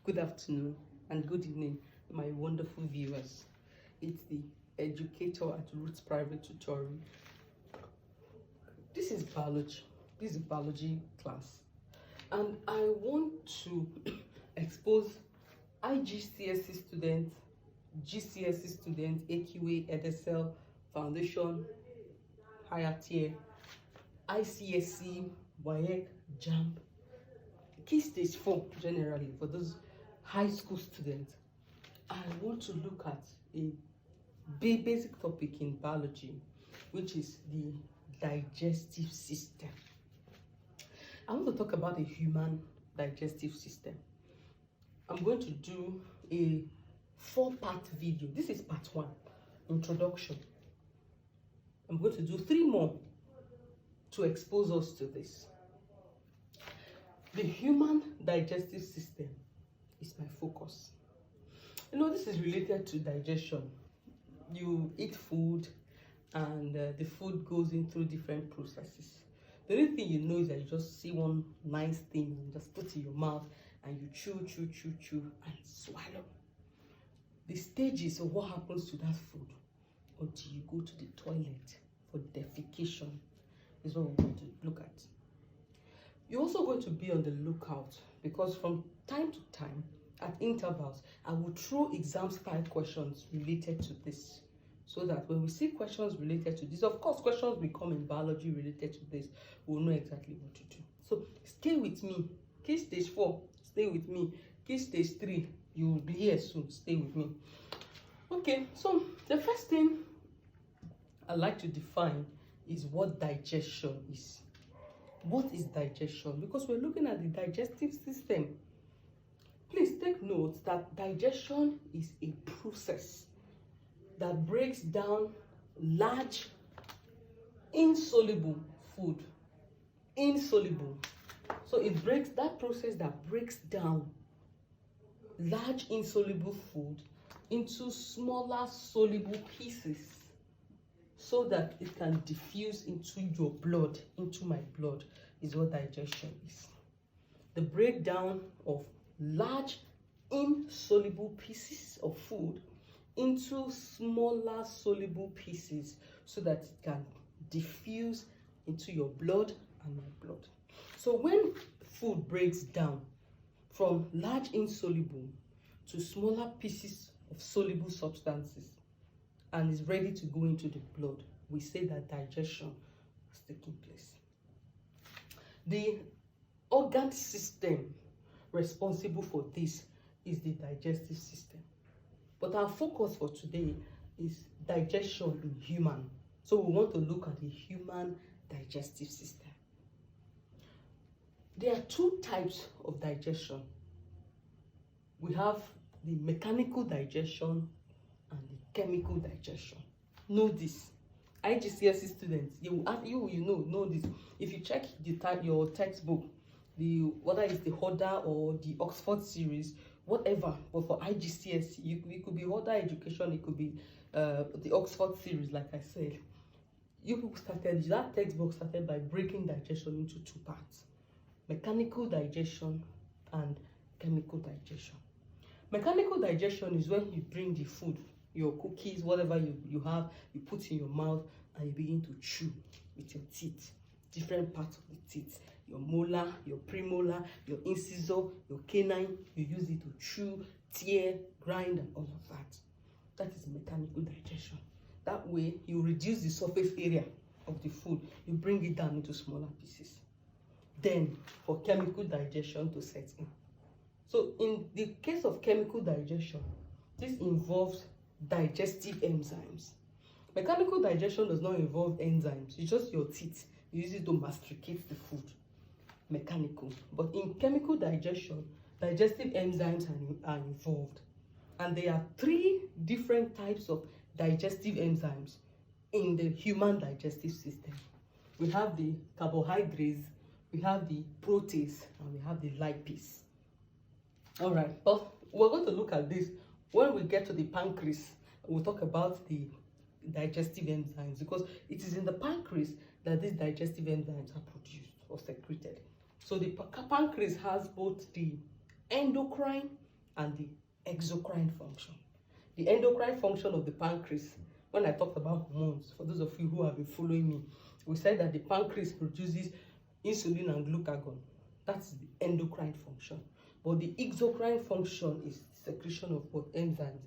Good afternoon and good evening, my wonderful viewers. It's the educator at Ruth Private Tutoring. This is biology. This is biology class, and I want to expose IGCSE students, GCSE students, AQA, EDSL, Foundation, Higher Tier, ICSE, WAEC, JAMB, Key Stage 4 generally for those high school students. I want to look at a basic topic in biology, which is the digestive system. I want to talk about the human digestive system. I'm going to do a 4-part video. This is part 1, introduction. I'm going to do 3 more to expose us to this. The human digestive system is my focus. You know, this is related to digestion. You eat food and the food goes in through different processes. The only thing you know is that you just see one nice thing and just put it in your mouth and you chew and swallow. The stages of what happens to that food until you go to the toilet for defecation is what we're going to look at. You're also going to be on the lookout because from time to time, at intervals, I will throw exam style questions related to this, so that when we see questions related to this, of course, questions will come in biology related to this, we'll know exactly what to do. So stay with me. Key Stage 4, stay with me. Key Stage 3, you will be here soon. Stay with me. Okay, so the first thing I'd like to define is what digestion is. What is digestion? Because we're looking at the digestive system. Please take note that digestion is a process that breaks down large, insoluble food. Insoluble. So it breaks that process that breaks down large, insoluble food into smaller, soluble pieces, so that it can diffuse into your blood, into my blood, is what digestion is. The breakdown of large, insoluble pieces of food into smaller, soluble pieces so that it can diffuse into your blood and my blood. So when food breaks down from large, insoluble to smaller pieces of soluble substances, and is ready to go into the blood, we say that digestion is taking place. The organ system responsible for this is the digestive system. But our focus for today is digestion in human. So we want to look at the human digestive system. There are 2 types of digestion. We have the mechanical digestion and the chemical digestion. Know this. IGCSE students, you know this. If you check your textbook, whether it's the Hodder or the Oxford series, whatever, but for IGCSE, it could be Hodder education, it could be the Oxford series, like I said. That textbook started by breaking digestion into 2 parts: mechanical digestion and chemical digestion. Mechanical digestion is when you bring the food, your cookies, whatever you have, you put in your mouth and you begin to chew with your teeth, different parts of the teeth, your molar, your premolar, your incisor, your canine. You use it to chew, tear, grind, and all of that. That is mechanical digestion. That way, you reduce the surface area of the food. You bring it down into smaller pieces. Then, for chemical digestion to set in. So, in the case of chemical digestion, this involves digestive enzymes. Mechanical digestion does not involve enzymes. It's just your teeth. You use it to masticate the food. Mechanical. But in chemical digestion, digestive enzymes are involved. And there are 3 different types of digestive enzymes in the human digestive system. We have the carbohydrates, we have the protease, and we have the lipase. All right, but we're going to look at this when we get to the pancreas. We'll talk about the digestive enzymes, because it is in the pancreas that these digestive enzymes are produced or secreted. So the pancreas has both the endocrine and the exocrine function. The endocrine function of the pancreas, when I talked about hormones, for those of you who have been following me, we said that the pancreas produces insulin and glucagon. That's the endocrine function. But the exocrine function is secretion of what? Enzymes.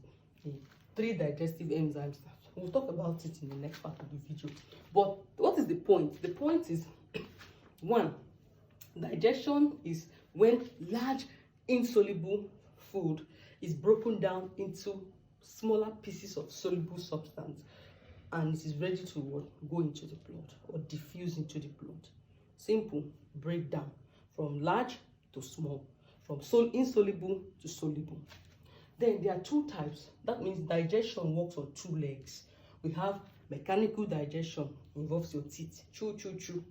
The 3 digestive enzymes. We'll talk about it in the next part of the video. But what is the point? The point is, 1, digestion is when large insoluble food is broken down into smaller pieces of soluble substance, and it is ready to go into the blood or diffuse into the blood. Simple breakdown from large to small, from insoluble to soluble. Then there are 2 types. That means digestion works on 2 legs. We have mechanical digestion, involves your teeth, chew, chew, chew,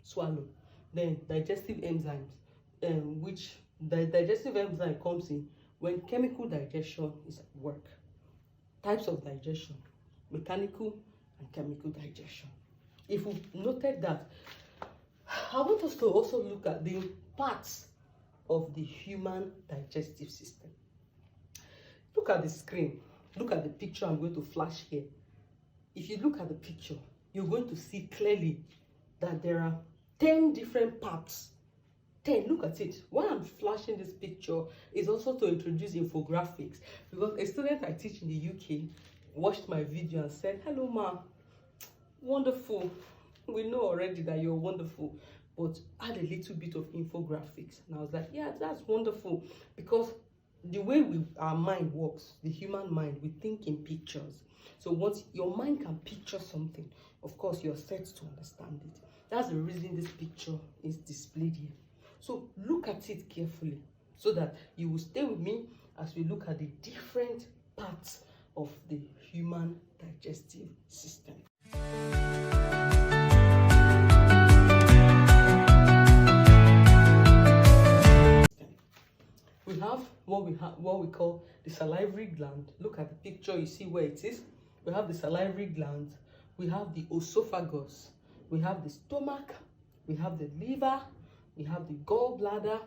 swallow. Then digestive enzymes, which the digestive enzyme comes in when chemical digestion is at work. Types of digestion: mechanical and chemical digestion. If we've noted that, I want us to also look at the parts of the human digestive system. Look at the screen. Look at the picture I'm going to flash here. If you look at the picture, you're going to see clearly that there are 10 different parts. 10, look at it. Why I'm flashing this picture is also to introduce infographics, because a student I teach in the UK watched my video and said, "Hello ma, wonderful. We know already that you're wonderful, but add a little bit of infographics." And I was like, yeah, that's wonderful, because the way our mind works, the human mind, we think in pictures. So once your mind can picture something, of course you're set to understand it. That's the reason this picture is displayed here. So look at it carefully so that you will stay with me as we look at the different parts of the human digestive system. We have what we call the salivary gland. Look at the picture, you see where it is. We have the salivary gland, we have the esophagus, we have the stomach, we have the liver, we have the gallbladder,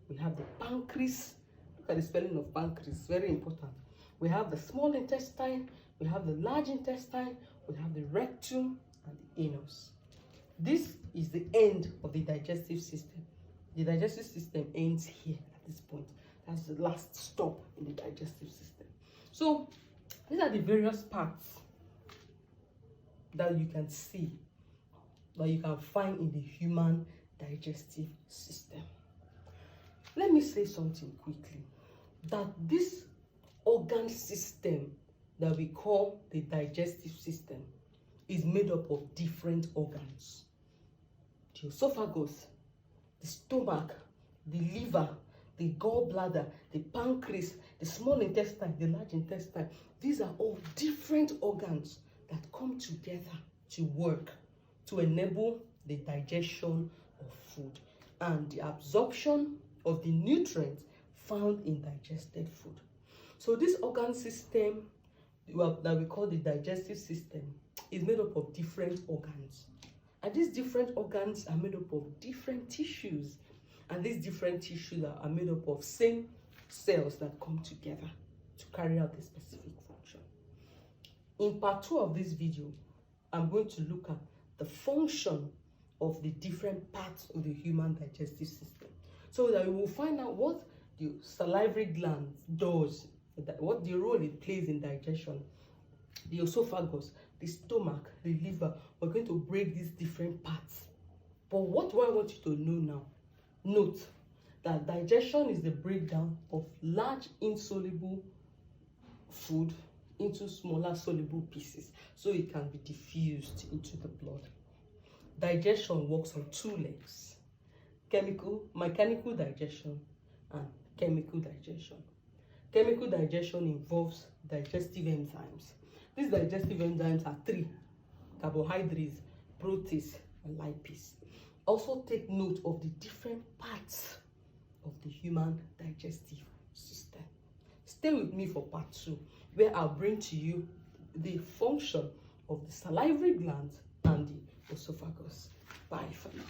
we have the pancreas. Look at the spelling of pancreas, very important. We have the small intestine, we have the large intestine, we have the rectum and the anus. This is the end of the digestive system. The digestive system ends here at this point. That's the last stop in the digestive system. So these are the various parts that you can see, that you can find in the human digestive system. Let me say something quickly, that this organ system that we call the digestive system is made up of different organs. The esophagus, the stomach, the liver, the gallbladder, the pancreas, the small intestine, the large intestine. These are all different organs that come together to work to enable the digestion of food and the absorption of the nutrients found in digested food. So this organ system that we call the digestive system is made up of different organs. And these different organs are made up of different tissues. And these different tissues are made up of same cells that come together to carry out a specific function. In part 2 of this video, I'm going to look at the function of the different parts of the human digestive system, so that we will find out what the salivary gland does, what the role it plays in digestion, the esophagus, the stomach, the liver. We're going to break these different parts. But what do I want you to know now? Note that digestion is the breakdown of large insoluble food into smaller soluble pieces so it can be diffused into the blood. Digestion works on 2 legs: mechanical digestion and chemical digestion. Chemical digestion involves digestive enzymes. These digestive enzymes are 3: carbohydrates, proteins, and lipase. Also take note of the different parts of the human digestive system. Stay with me for part 2, where I'll bring to you the function of the salivary glands and the esophagus. Bye for now.